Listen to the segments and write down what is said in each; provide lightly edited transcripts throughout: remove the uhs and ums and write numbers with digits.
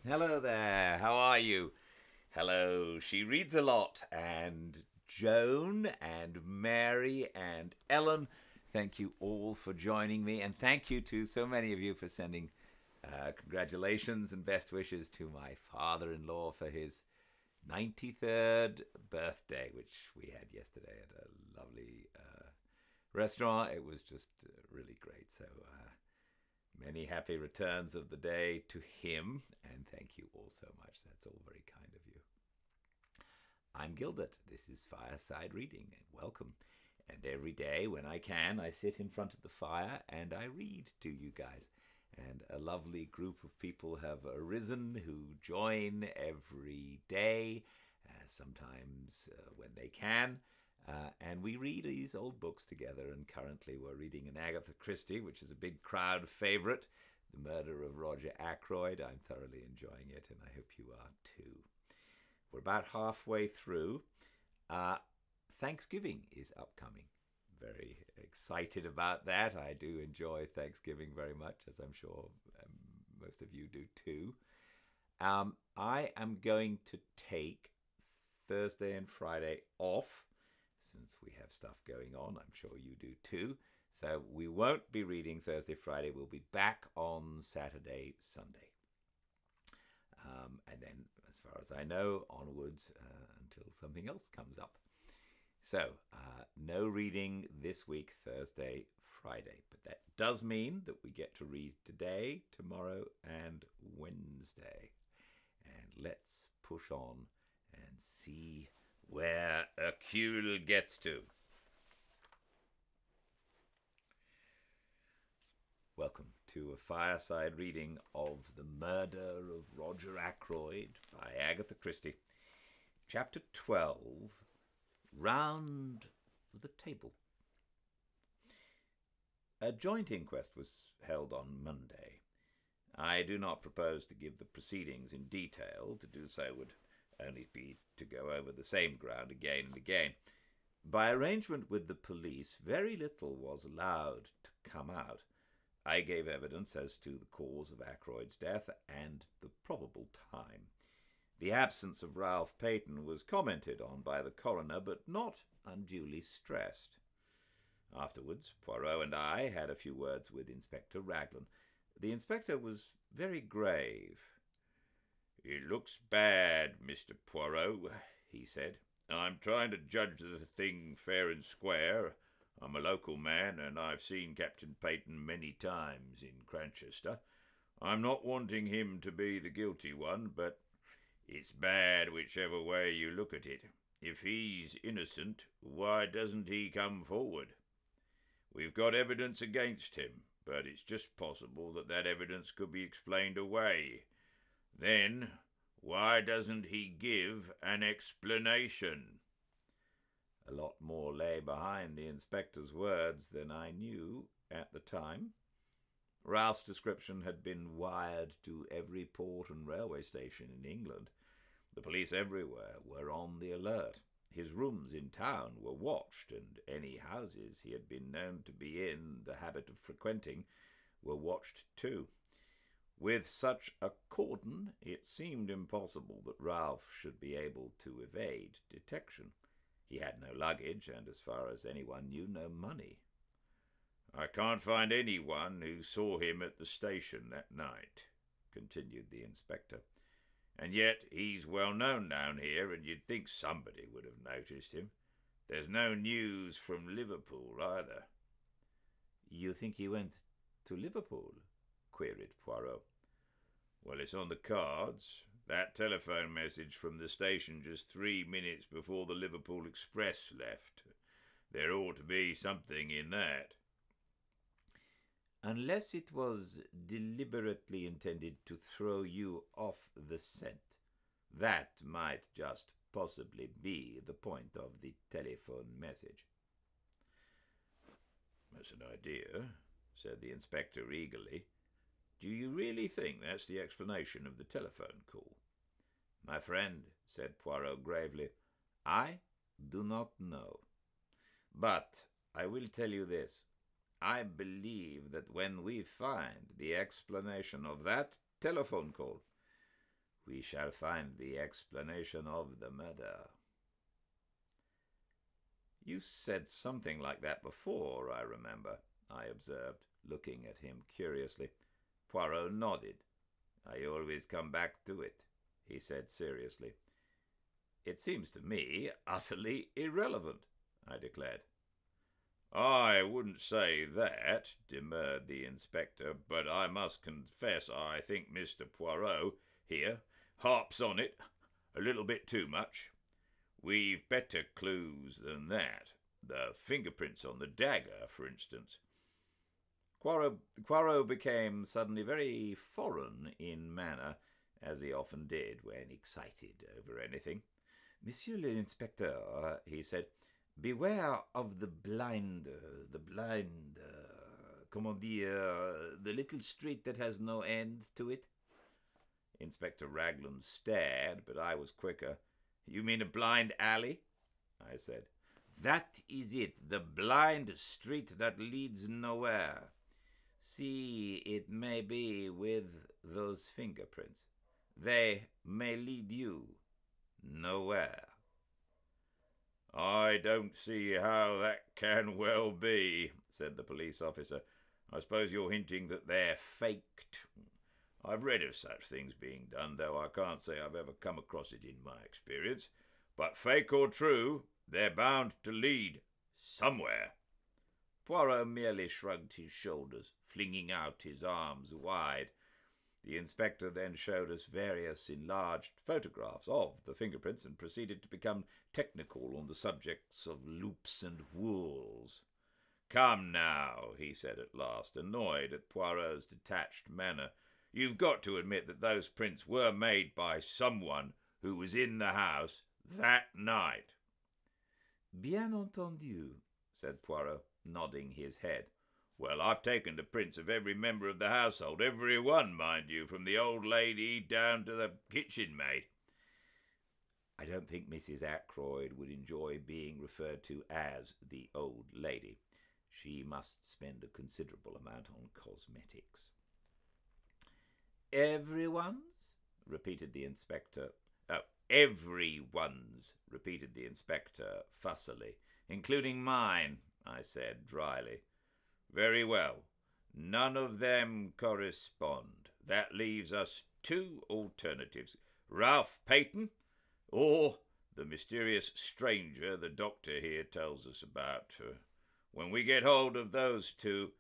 Hello there, how are you? Hello, she reads a lot, and Joan and Mary and Ellen, thank you all for joining me, and thank you to so many of you for sending congratulations and best wishes to my father-in-law for his 93rd birthday, which we had yesterday at a lovely restaurant. It was just really great. So many happy returns of the day to him, and thank you all so much. That's all very kind of you. I'm Gildart. This is Fireside Reading, and welcome. And every day when I can, I sit in front of the fire and I read to you guys. And a lovely group of people have arisen who join every day, sometimes when they can. And we read these old books together, and currently we're reading an Agatha Christie, which is a big crowd favorite, The Murder of Roger Ackroyd. I'm thoroughly enjoying it, and I hope you are too. We're about halfway through. Thanksgiving is upcoming. Very excited about that. I do enjoy Thanksgiving very much, as I'm sure most of you do too. I am going to take Thursday and Friday off, since we have stuff going on. I'm sure you do too. So we won't be reading Thursday, Friday. We'll be back on Saturday, Sunday. And then, as far as I know, onwards until something else comes up. So, no reading this week, Thursday, Friday. But that does mean that we get to read today, tomorrow, and Wednesday. And let's push on and see where Ackroyd gets to. Welcome to a fireside reading of The Murder of Roger Ackroyd by Agatha Christie. Chapter 12, Round the Table. A joint inquest was held on Monday. I do not propose to give the proceedings in detail. To do so would only be to go over the same ground again and again. By arrangement with the police, very little was allowed to come out. I gave evidence as to the cause of Ackroyd's death and the probable time. The absence of Ralph Peyton was commented on by the coroner, but not unduly stressed. Afterwards, Poirot and I had a few words with Inspector Raglan. The inspector was very grave. "It looks bad, Mr. Poirot," he said. "I'm trying to judge the thing fair and square. I'm a local man, and I've seen Captain Peyton many times in Cranchester. I'm not wanting him to be the guilty one, but it's bad whichever way you look at it. If he's innocent, why doesn't he come forward? We've got evidence against him, but it's just possible that that evidence could be explained away. Then, why doesn't he give an explanation?" A lot more lay behind the inspector's words than I knew at the time. Ralph's description had been wired to every port and railway station in England. The police everywhere were on the alert. His rooms in town were watched, and any houses he had been known to be in the habit of frequenting were watched too. With such a cordon, it seemed impossible that Ralph should be able to evade detection. He had no luggage, and as far as anyone knew, no money. "I can't find anyone who saw him at the station that night," continued the inspector. "And yet he's well known down here, and you'd think somebody would have noticed him. There's no news from Liverpool either." "You think he went to Liverpool?" queried Poirot. "Well, it's on the cards. That telephone message from the station just 3 minutes before the Liverpool Express left. There ought to be something in that." "Unless it was deliberately intended to throw you off the scent. That might just possibly be the point of the telephone message." "That's an idea," said the inspector eagerly. "Do you really think that's the explanation of the telephone call?" "My friend," said Poirot gravely, "I do not know. But I will tell you this. I believe that when we find the explanation of that telephone call, we shall find the explanation of the murder." "You said something like that before, I remember," I observed, looking at him curiously. Poirot nodded. "I always come back to it," he said seriously. "It seems to me utterly irrelevant," I declared. "I wouldn't say that," demurred the inspector, "but I must confess I think Mr. Poirot here harps on it a little bit too much. We've better clues than that. The fingerprints on the dagger, for instance." Poirot became suddenly very foreign in manner, as he often did when excited over anything. "Monsieur l'Inspecteur," he said, "beware of the comment dire, the little street that has no end to it." Inspector Raglan stared, but I was quicker. "You mean a blind alley?" I said. "That is it, the blind street that leads nowhere. See, it may be with those fingerprints. They may lead you nowhere." "I don't see how that can well be," said the police officer. "I suppose you're hinting that they're faked. I've read of such things being done, though I can't say I've ever come across it in my experience. But fake or true, they're bound to lead somewhere." Poirot merely shrugged his shoulders, flinging out his arms wide. The inspector then showed us various enlarged photographs of the fingerprints and proceeded to become technical on the subjects of loops and whorls. "Come now," he said at last, annoyed at Poirot's detached manner. "You've got to admit that those prints were made by someone who was in the house that night." "Bien entendu," said Poirot, nodding his head. "Well, I've taken the prints of every member of the household, every one, mind you, from the old lady down to the kitchen maid." I don't think Mrs. Ackroyd would enjoy being referred to as the old lady. She must spend a considerable amount on cosmetics. "Everyone's?" repeated the inspector. "Oh, everyone's," repeated the inspector fussily. "Including mine," I said dryly. "Very well. None of them correspond. That leaves us two alternatives. Ralph Peyton, or the mysterious stranger the doctor here tells us about. When we get hold of those two—"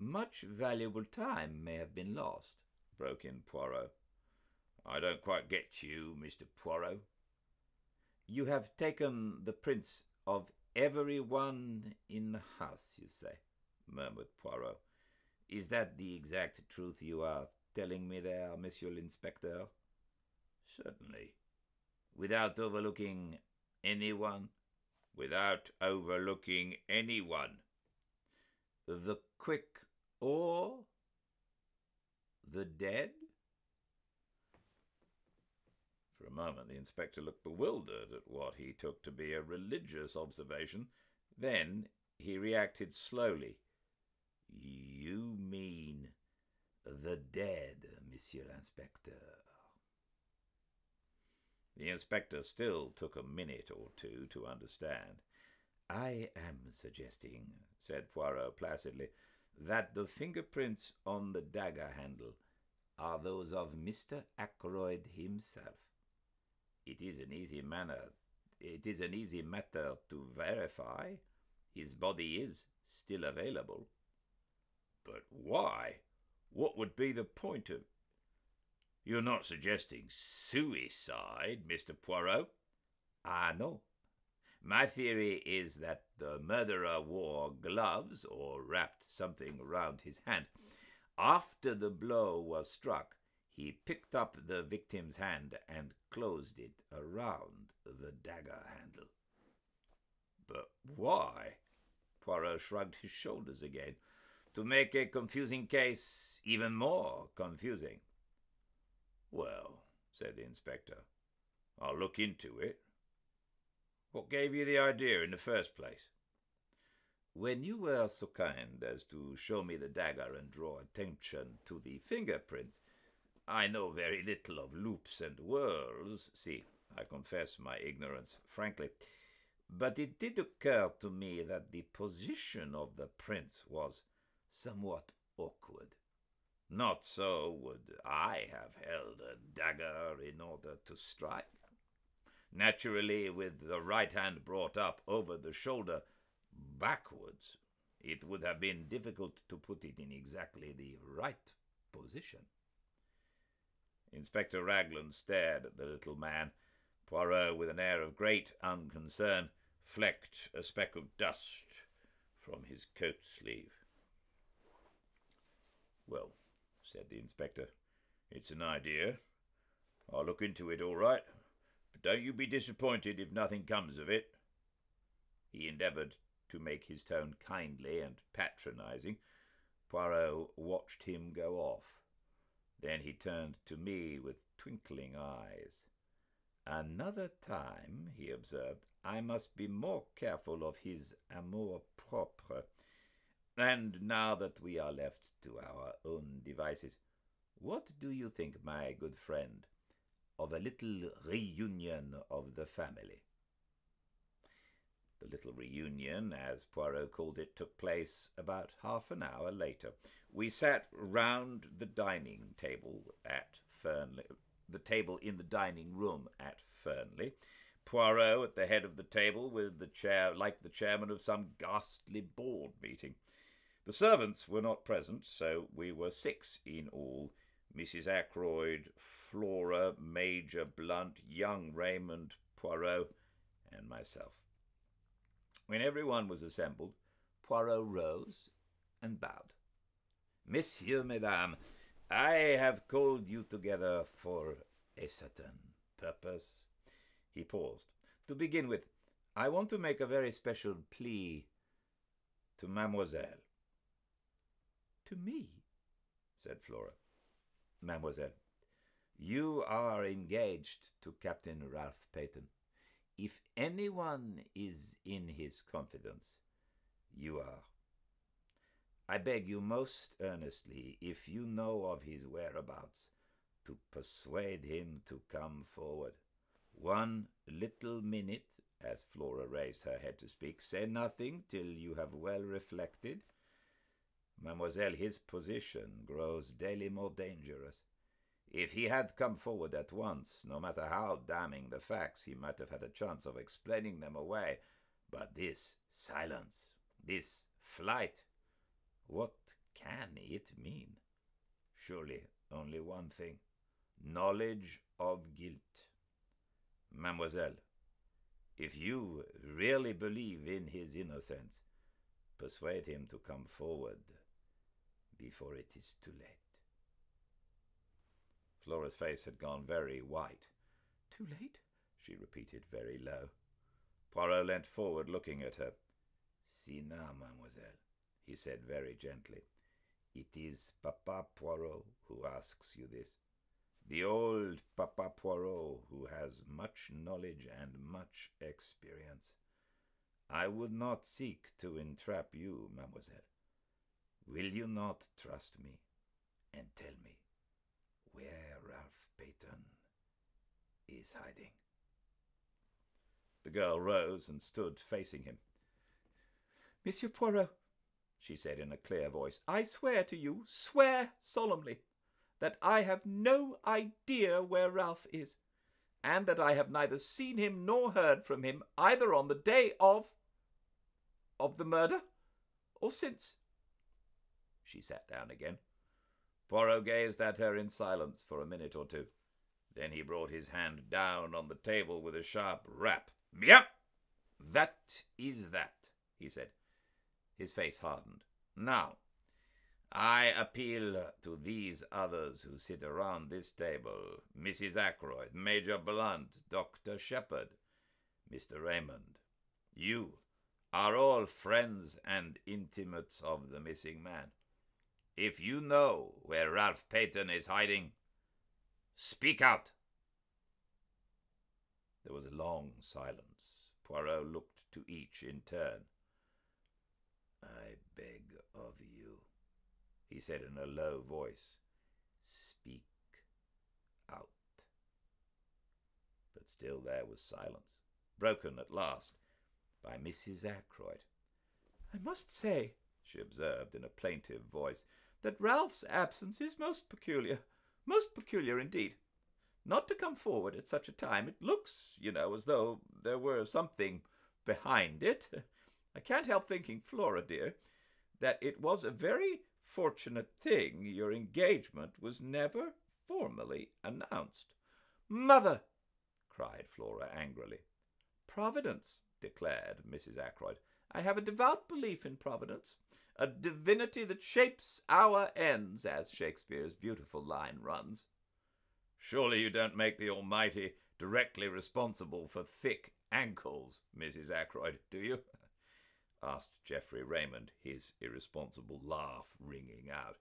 "Much valuable time may have been lost," broke in Poirot. "I don't quite get you, Mr. Poirot." "You have taken the prints of every one in the house, you say," murmured Poirot. "Is that the exact truth you are telling me there, Monsieur l'Inspecteur?" "Certainly." "Without overlooking anyone?" "Without overlooking anyone." "The quick or the dead?" For a moment the inspector looked bewildered at what he took to be a religious observation. Then he reacted slowly. "You mean the dead, Monsieur l'Inspecteur?" The inspector still took a minute or two to understand. "I am suggesting," said Poirot placidly, "that the fingerprints on the dagger handle are those of Mr. Ackroyd himself. It is an easy matter to verify. His body is still available." "But why? What would be the point of—" "You're not suggesting suicide, Mr. Poirot?" "Ah, no. My theory is that the murderer wore gloves or wrapped something around his hand. After the blow was struck, he picked up the victim's hand and closed it around the dagger handle." "But why?" Poirot shrugged his shoulders again. "To make a confusing case even more confusing." "Well," said the inspector, "I'll look into it. What gave you the idea in the first place?" "When you were so kind as to show me the dagger and draw attention to the fingerprints, I know very little of loops and whirls. See, I confess my ignorance, frankly. But it did occur to me that the position of the prince was somewhat awkward. Not so would I have held a dagger in order to strike. Naturally, with the right hand brought up over the shoulder backwards, it would have been difficult to put it in exactly the right position. Inspector Raglan stared at the little man. Poirot, with an air of great unconcern, flecked a speck of dust from his coat sleeve. "Well," said the inspector, "it's an idea. I'll look into it all right, but don't you be disappointed if nothing comes of it." He endeavoured to make his tone kindly and patronizing. Poirot watched him go off. Then he turned to me with twinkling eyes. "Another time," he observed, "I must be more careful of his amour-propre. And now that we are left to our own devices, what do you think, my good friend, of a little reunion of the family?" The little reunion, as Poirot called it, took place about half an hour later. We sat round the dining table at Fernley, the table in the dining room at Fernley, Poirot at the head of the table with the chair like the chairman of some ghastly board meeting. The servants were not present, so we were 6 in all: Mrs. Ackroyd, Flora, Major Blunt, young Raymond, Poirot, and myself. When everyone was assembled, Poirot rose and bowed. "Messieurs, mesdames, I have called you together for a certain purpose." He paused. "To begin with, I want to make a very special plea to mademoiselle." "To me?" said Flora. "Mademoiselle, you are engaged to Captain Ralph Peyton. If anyone is in his confidence, you are. I beg you most earnestly, if you know of his whereabouts, to persuade him to come forward. 1 little minute," as Flora raised her head to speak. "Say nothing till you have well reflected. Mademoiselle, his position grows daily more dangerous. If he had come forward at once, no matter how damning the facts, he might have had a chance of explaining them away. But this silence, this flight, what can it mean? Surely only one thing: knowledge of guilt. Mademoiselle, if you really believe in his innocence, persuade him to come forward before it is too late." Flora's face had gone very white. "Too late?" she repeated very low. Poirot leant forward, looking at her. "See now, mademoiselle," he said very gently. "It is Papa Poirot who asks you this. The old Papa Poirot, who has much knowledge and much experience. I would not seek to entrap you, mademoiselle. Will you not trust me and tell me where Ralph Peyton is hiding?" The girl rose and stood facing him. "Monsieur Poirot," she said in a clear voice, "I swear to you, swear solemnly, that I have no idea where Ralph is, and that I have neither seen him nor heard from him either on the day of the murder or since." She sat down again. Poirot gazed at her in silence for a minute or two. Then he brought his hand down on the table with a sharp rap. "Bien! That is that," he said. His face hardened. "Now, I appeal to these others who sit around this table: Mrs. Ackroyd, Major Blunt, Dr. Shepherd, Mr. Raymond. You are all friends and intimates of the missing man. If you know where Ralph Peyton is hiding, speak out." There was a long silence. Poirot looked to each in turn. "I beg of you," he said in a low voice, "speak But still there was silence, broken at last by Mrs. Ackroyd. "I must say," she observed in a plaintive voice, "that Ralph's absence is most peculiar indeed. Not to come forward at such a time. It looks, as though there were something behind it. I can't help thinking, Flora, dear, that it was a very fortunate thing your engagement was never formally announced." "Mother!" cried Flora angrily. "Providence," declared Mrs. Ackroyd. "I have a devout belief in Providence, a divinity that shapes our ends, as Shakespeare's beautiful line runs." "Surely you don't make the Almighty directly responsible for thick ankles, Mrs. Ackroyd, do you?" asked Geoffrey Raymond, his irresponsible laugh ringing out.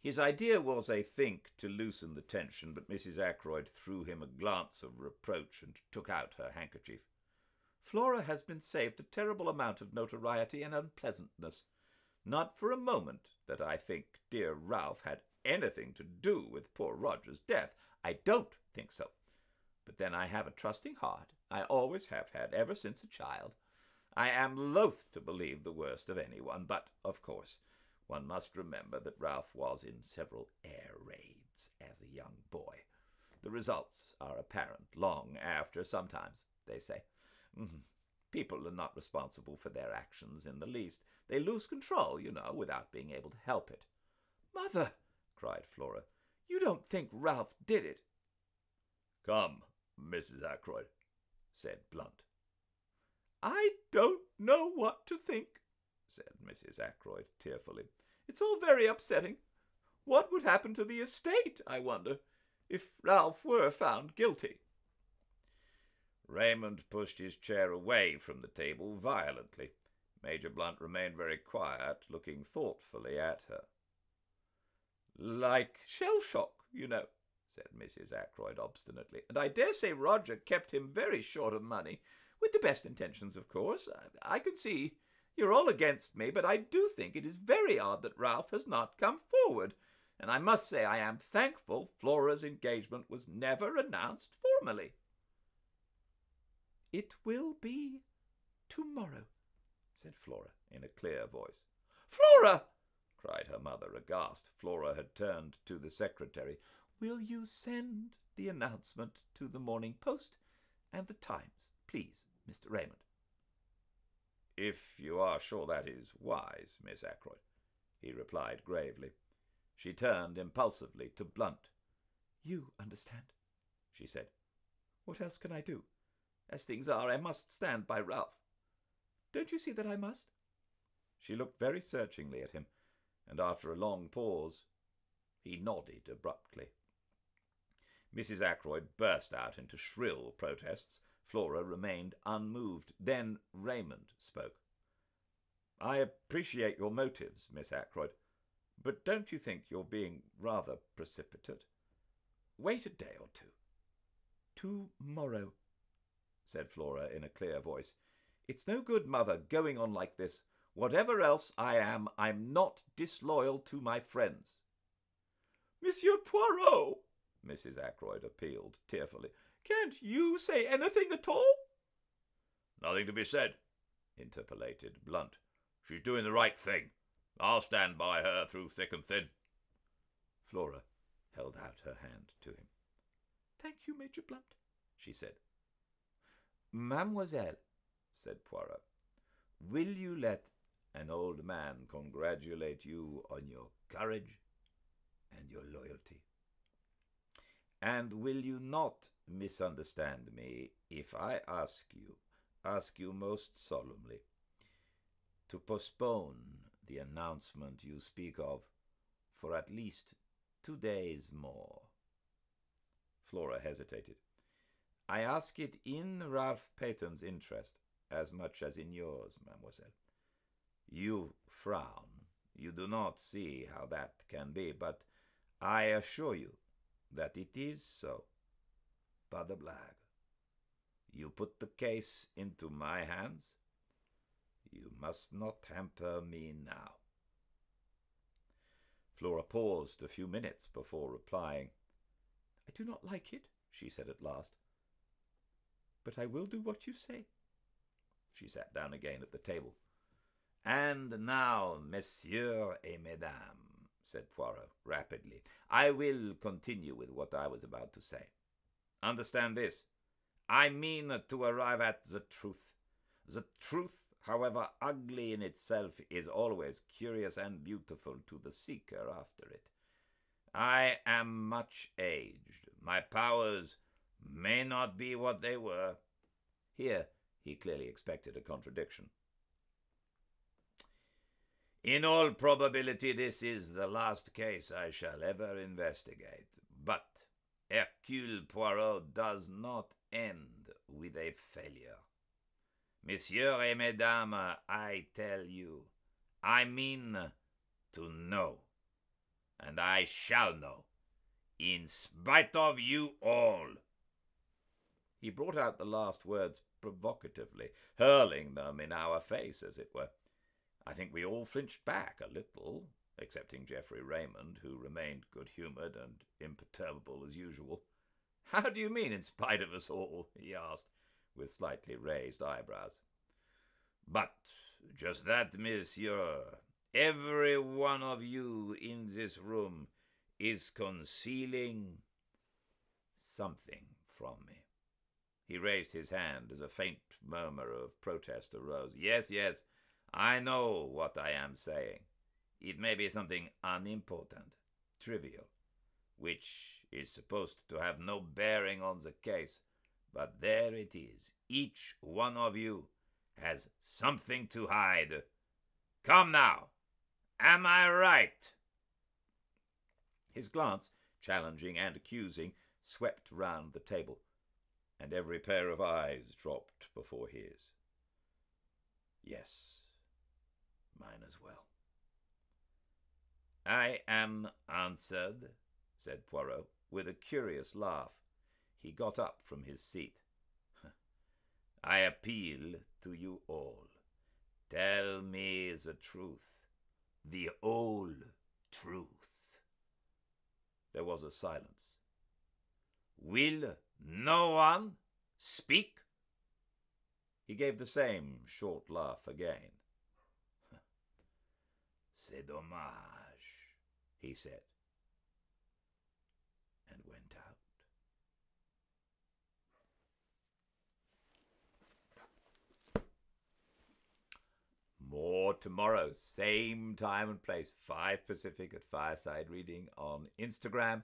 His idea was, I think, to loosen the tension, but Mrs. Ackroyd threw him a glance of reproach and took out her handkerchief. "Flora has been saved a terrible amount of notoriety and unpleasantness. Not for a moment that I think dear Ralph had anything to do with poor Roger's death. I don't think so. But then I have a trusting heart. I always have had, ever since a child. I am loath to believe the worst of anyone, but, of course, one must remember that Ralph was in several air raids as a young boy. The results are apparent long after, sometimes, they say. People are not responsible for their actions in the least. They lose control, without being able to help it." "Mother," cried Flora, "you don't think Ralph did it?" "Come, Mrs. Ackroyd," said Blunt. "I don't know what to think," said Mrs. Ackroyd tearfully. "It's all very upsetting. What would happen to the estate, I wonder, if Ralph were found guilty?" Raymond pushed his chair away from the table violently. Major Blunt remained very quiet, looking thoughtfully at her. "Like shell-shock, said Mrs. Ackroyd obstinately. "And I dare say Roger kept him very short of money, with the best intentions, of course. I can see you're all against me, but I do think it is very odd that Ralph has not come forward, and I must say I am thankful Flora's engagement was never announced formally." "It will be tomorrow," said Flora in a clear voice. "Flora!" cried her mother, aghast. Flora had turned to the secretary. "Will you send the announcement to the Morning Post and the Times, please, Mr. Raymond?" "If you are sure that is wise, Miss Ackroyd," he replied gravely. She turned impulsively to Blunt. "You understand," she said. "What else can I do? As things are, I must stand by Ralph. Don't you see that I must?" She looked very searchingly at him, and after a long pause, he nodded abruptly. Mrs. Ackroyd burst out into shrill protests. Flora remained unmoved. Then Raymond spoke. "I appreciate your motives, Miss Ackroyd, but don't you think you're being rather precipitate? Wait a day or two." "Tomorrow," said Flora in a clear voice. "It's no good, Mother, going on like this. Whatever else I am, I'm not disloyal to my friends." "Monsieur Poirot," Mrs. Ackroyd appealed tearfully, "can't you say anything at all?" "Nothing to be said," interpolated Blunt. "She's doing the right thing. I'll stand by her through thick and thin." Flora held out her hand to him. "Thank you, Major Blunt," she said. "Mademoiselle," said Poirot, "will you let an old man congratulate you on your courage and your loyalty? And will you not misunderstand me if I ask you most solemnly, to postpone the announcement you speak of for at least 2 days more?" Flora hesitated. "I ask it in Ralph Peyton's interest as much as in yours, mademoiselle. You frown. You do not see how that can be, but I assure you that it is so. Pas de blague. You put the case into my hands. You must not hamper me now." Flora paused a few minutes before replying. "I do not like it, she said at last. "But I will do what you say." She sat down again at the table. "And now, messieurs et mesdames," said Poirot rapidly, "I will continue with what I was about to say. Understand this. I mean to arrive at the truth. The truth, however ugly in itself, is always curious and beautiful to the seeker after it. I am much aged. My powers may not be what they were." Here he clearly expected a contradiction. "In all probability this is the last case I shall ever investigate. But Hercule Poirot does not end with a failure. Messieurs et mesdames, I tell you, I mean to know. And I shall know, in spite of you all." He brought out the last words provocatively, hurling them in our face, as it were. I think we all flinched back a little, excepting Geoffrey Raymond, who remained good-humoured and imperturbable as usual. "How do you mean, in spite of us all?" he asked, with slightly raised eyebrows. "But just that, monsieur. Every one of you in this room is concealing something from me." He raised his hand as a faint murmur of protest arose. "Yes, yes, I know what I am saying. It may be something unimportant, trivial, which is supposed to have no bearing on the case, but there it is. Each one of you has something to hide. Come now, am I right?" His glance, challenging and accusing, swept round the table, and every pair of eyes dropped before his. "Yes, mine as well." "I am answered," said Poirot, with a curious laugh. He got up from his seat. "I appeal to you all. Tell me the truth, the whole truth." There was a silence. "Will no one speak?" He gave the same short laugh again. "C'est dommage," he said, and went out. More tomorrow, same time and place, 5 Pacific at Fireside Reading on Instagram.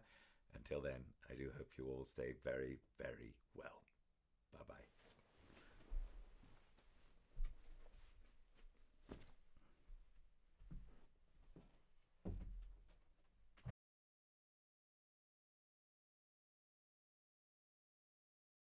Until then, I do hope you all stay very, very well.